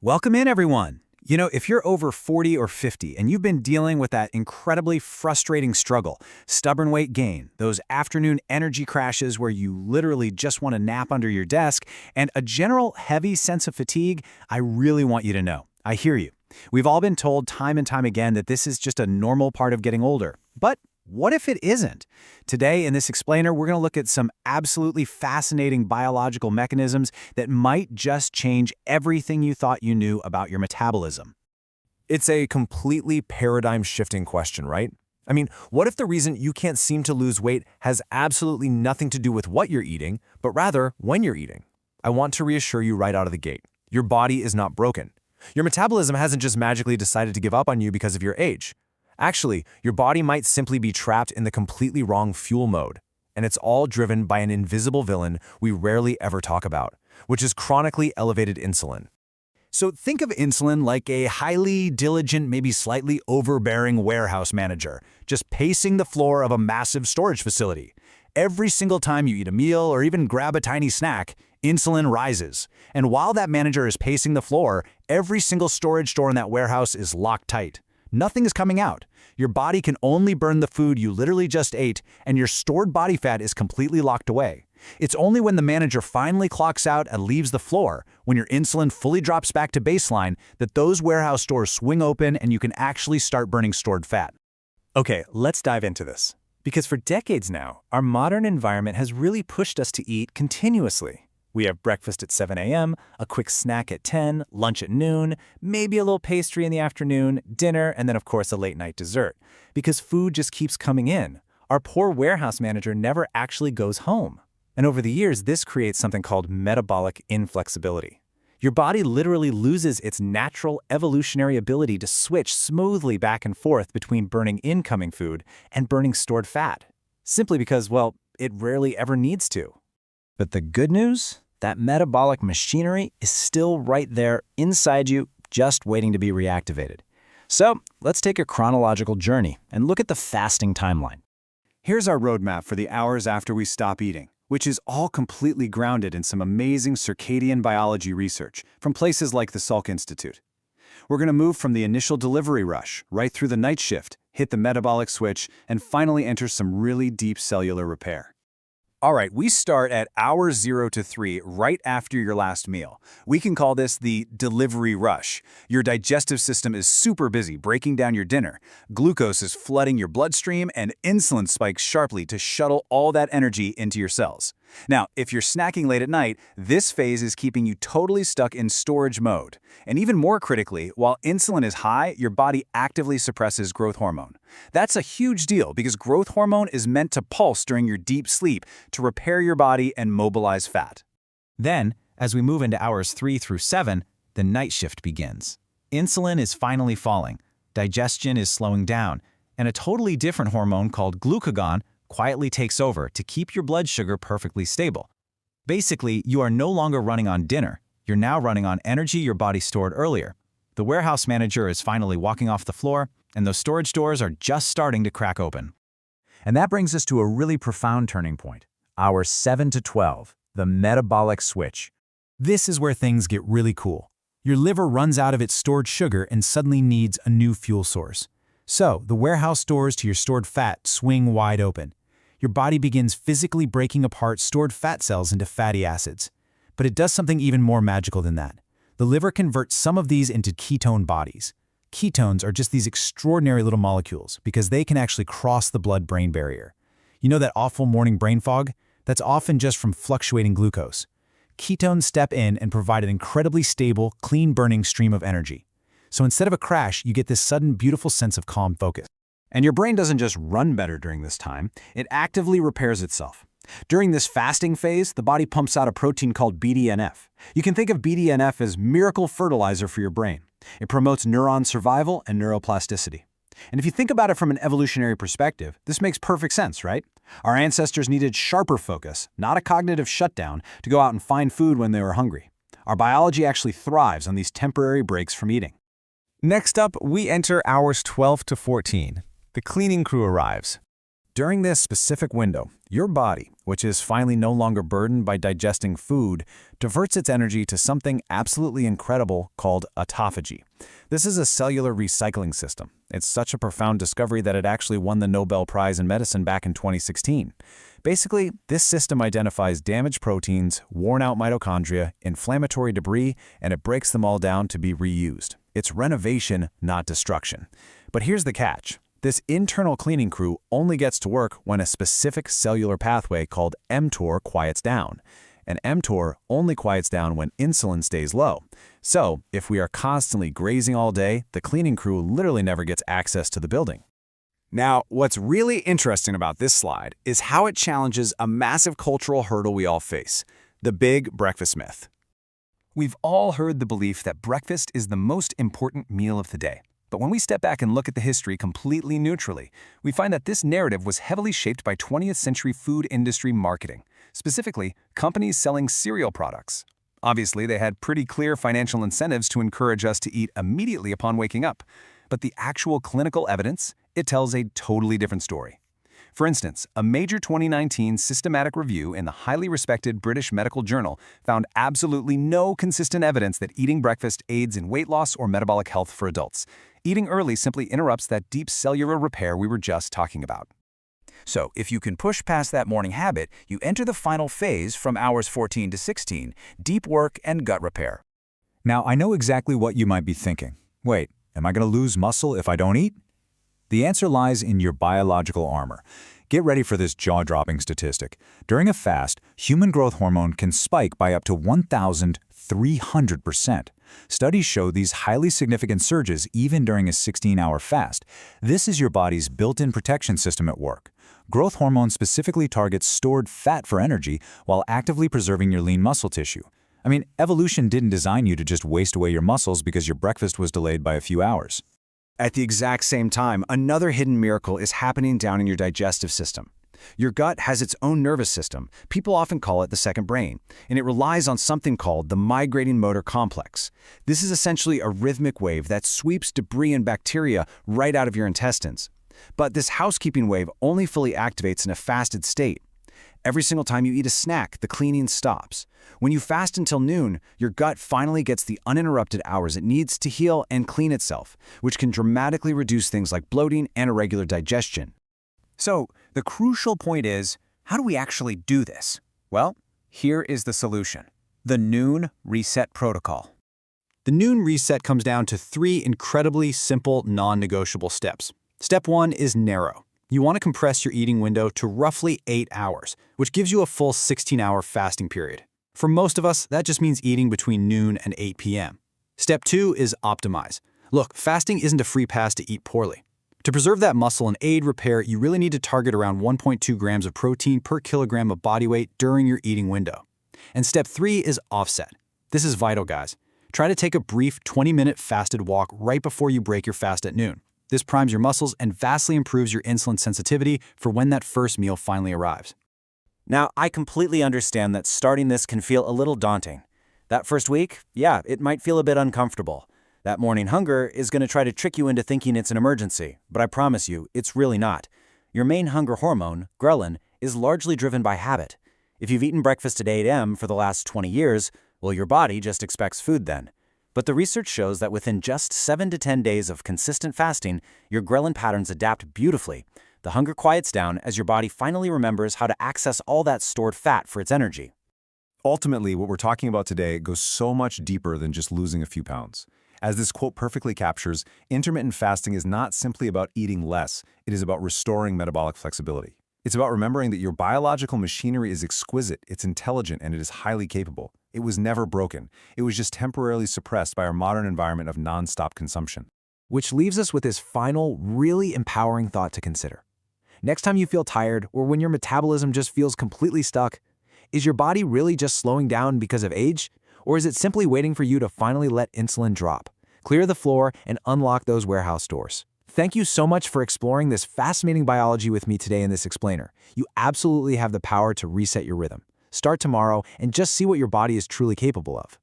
Welcome in, everyone. If you're over 40 or 50 and you've been dealing with that incredibly frustrating struggle, stubborn weight gain, those afternoon energy crashes where you literally just want to nap under your desk, and a general heavy sense of fatigue, I really want you to know. I hear you. We've all been told time and time again that this is just a normal part of getting older. But what if it isn't? Today, in this explainer, we're going to look at some absolutely fascinating biological mechanisms that might just change everything you thought you knew about your metabolism. It's a completely paradigm-shifting question, right? I mean, what if the reason you can't seem to lose weight has absolutely nothing to do with what you're eating, but rather when you're eating? I want to reassure you right out of the gate. Your body is not broken. Your metabolism hasn't just magically decided to give up on you because of your age. Actually, your body might simply be trapped in the completely wrong fuel mode, and it's all driven by an invisible villain we rarely ever talk about, which is chronically elevated insulin. So think of insulin like a highly diligent, maybe slightly overbearing warehouse manager, just pacing the floor of a massive storage facility. Every single time you eat a meal or even grab a tiny snack, insulin rises. And while that manager is pacing the floor, every single storage door in that warehouse is locked tight. Nothing is coming out. Your body can only burn the food you literally just ate, and your stored body fat is completely locked away. It's only when the manager finally clocks out and leaves the floor, when your insulin fully drops back to baseline, that those warehouse doors swing open and you can actually start burning stored fat. Okay, let's dive into this. Because for decades now, our modern environment has really pushed us to eat continuously. We have breakfast at 7 a.m., a quick snack at 10, lunch at noon, maybe a little pastry in the afternoon, dinner, and then of course a late-night dessert. Because food just keeps coming in. Our poor warehouse manager never actually goes home. And over the years, this creates something called metabolic inflexibility. Your body literally loses its natural evolutionary ability to switch smoothly back and forth between burning incoming food and burning stored fat. Simply because, well, it rarely ever needs to. But the good news? That metabolic machinery is still right there inside you, just waiting to be reactivated. So let's take a chronological journey and look at the fasting timeline. Here's our roadmap for the hours after we stop eating, which is all completely grounded in some amazing circadian biology research from places like the Salk Institute. We're going to move from the initial delivery rush, right through the night shift, hit the metabolic switch, and finally enter some really deep cellular repair. All right, we start at hours 0 to 3, right after your last meal. We can call this the delivery rush. Your digestive system is super busy breaking down your dinner. Glucose is flooding your bloodstream, and insulin spikes sharply to shuttle all that energy into your cells. Now, if you're snacking late at night, this phase is keeping you totally stuck in storage mode. And even more critically, while insulin is high, your body actively suppresses growth hormone. That's a huge deal because growth hormone is meant to pulse during your deep sleep to repair your body and mobilize fat. Then, as we move into hours 3 through 7, the night shift begins. Insulin is finally falling, digestion is slowing down, and a totally different hormone called glucagon quietly takes over to keep your blood sugar perfectly stable. Basically, you are no longer running on dinner. You're now running on energy your body stored earlier. The warehouse manager is finally walking off the floor, and those storage doors are just starting to crack open. And that brings us to a really profound turning point. Hours 7 to 12, the metabolic switch. This is where things get really cool. Your liver runs out of its stored sugar and suddenly needs a new fuel source. So, the warehouse doors to your stored fat swing wide open. Your body begins physically breaking apart stored fat cells into fatty acids. But it does something even more magical than that. The liver converts some of these into ketone bodies. Ketones are just these extraordinary little molecules because they can actually cross the blood-brain barrier. You know that awful morning brain fog? That's often just from fluctuating glucose. Ketones step in and provide an incredibly stable, clean-burning stream of energy. So instead of a crash, you get this sudden, beautiful sense of calm focus. And your brain doesn't just run better during this time, it actively repairs itself. During this fasting phase, the body pumps out a protein called BDNF. You can think of BDNF as miracle fertilizer for your brain. It promotes neuron survival and neuroplasticity. And if you think about it from an evolutionary perspective, this makes perfect sense, right? Our ancestors needed sharper focus, not a cognitive shutdown, to go out and find food when they were hungry. Our biology actually thrives on these temporary breaks from eating. Next up, we enter hours 12 to 14. The cleaning crew arrives. During this specific window, your body, which is finally no longer burdened by digesting food, diverts its energy to something absolutely incredible called autophagy. This is a cellular recycling system. It's such a profound discovery that it actually won the Nobel Prize in Medicine back in 2016. Basically, this system identifies damaged proteins, worn-out mitochondria, inflammatory debris, and it breaks them all down to be reused. It's renovation, not destruction. But here's the catch. This internal cleaning crew only gets to work when a specific cellular pathway called mTOR quiets down. And mTOR only quiets down when insulin stays low. So, if we are constantly grazing all day, the cleaning crew literally never gets access to the building. Now, what's really interesting about this slide is how it challenges a massive cultural hurdle we all face, the big breakfast myth. We've all heard the belief that breakfast is the most important meal of the day. But when we step back and look at the history completely neutrally, we find that this narrative was heavily shaped by 20th century food industry marketing, specifically companies selling cereal products. Obviously, they had pretty clear financial incentives to encourage us to eat immediately upon waking up. But the actual clinical evidence, it tells a totally different story. For instance, a major 2019 systematic review in the highly respected British Medical Journal found absolutely no consistent evidence that eating breakfast aids in weight loss or metabolic health for adults. Eating early simply interrupts that deep cellular repair we were just talking about. So, if you can push past that morning habit, you enter the final phase from hours 14 to 16, deep work and gut repair. Now, I know exactly what you might be thinking. Wait, am I going to lose muscle if I don't eat? The answer lies in your biological armor. Get ready for this jaw-dropping statistic. During a fast, human growth hormone can spike by up to 1,300%. Studies show these highly significant surges even during a 16-hour fast. This is your body's built-in protection system at work. Growth hormone specifically targets stored fat for energy while actively preserving your lean muscle tissue. I mean, evolution didn't design you to just waste away your muscles because your breakfast was delayed by a few hours. At the exact same time, another hidden miracle is happening down in your digestive system. Your gut has its own nervous system. People often call it the second brain, and it relies on something called the migrating motor complex. This is essentially a rhythmic wave that sweeps debris and bacteria right out of your intestines. But this housekeeping wave only fully activates in a fasted state. Every single time you eat a snack, the cleaning stops. When you fast until noon, your gut finally gets the uninterrupted hours it needs to heal and clean itself, which can dramatically reduce things like bloating and irregular digestion. So, the crucial point is, how do we actually do this? Well, here is the solution: the Noon Reset Protocol. The Noon Reset comes down to 3 incredibly simple, non-negotiable steps. Step 1 is narrow. You want to compress your eating window to roughly 8 hours, which gives you a full 16-hour fasting period. For most of us, that just means eating between noon and 8 p.m. Step 2 is optimize. Look, fasting isn't a free pass to eat poorly. To preserve that muscle and aid repair, you really need to target around 1.2 grams of protein per kilogram of body weight during your eating window. And step 3 is offset. This is vital, guys. Try to take a brief 20-minute fasted walk right before you break your fast at noon. This primes your muscles and vastly improves your insulin sensitivity for when that first meal finally arrives. Now, I completely understand that starting this can feel a little daunting. That first week, yeah, it might feel a bit uncomfortable. That morning hunger is going to try to trick you into thinking it's an emergency, but I promise you, it's really not. Your main hunger hormone, ghrelin, is largely driven by habit. If you've eaten breakfast at 8 a.m. for the last 20 years, well, your body just expects food then. But the research shows that within just 7 to 10 days of consistent fasting, your ghrelin patterns adapt beautifully. The hunger quiets down as your body finally remembers how to access all that stored fat for its energy. Ultimately, what we're talking about today goes so much deeper than just losing a few pounds. As this quote perfectly captures, intermittent fasting is not simply about eating less, it is about restoring metabolic flexibility. It's about remembering that your biological machinery is exquisite, it's intelligent, and it is highly capable. It was never broken. It was just temporarily suppressed by our modern environment of non-stop consumption. Which leaves us with this final, really empowering thought to consider. Next time you feel tired or when your metabolism just feels completely stuck, is your body really just slowing down because of age? Or is it simply waiting for you to finally let insulin drop, clear the floor, and unlock those warehouse doors? Thank you so much for exploring this fascinating biology with me today in this explainer. You absolutely have the power to reset your rhythm. Start tomorrow and just see what your body is truly capable of.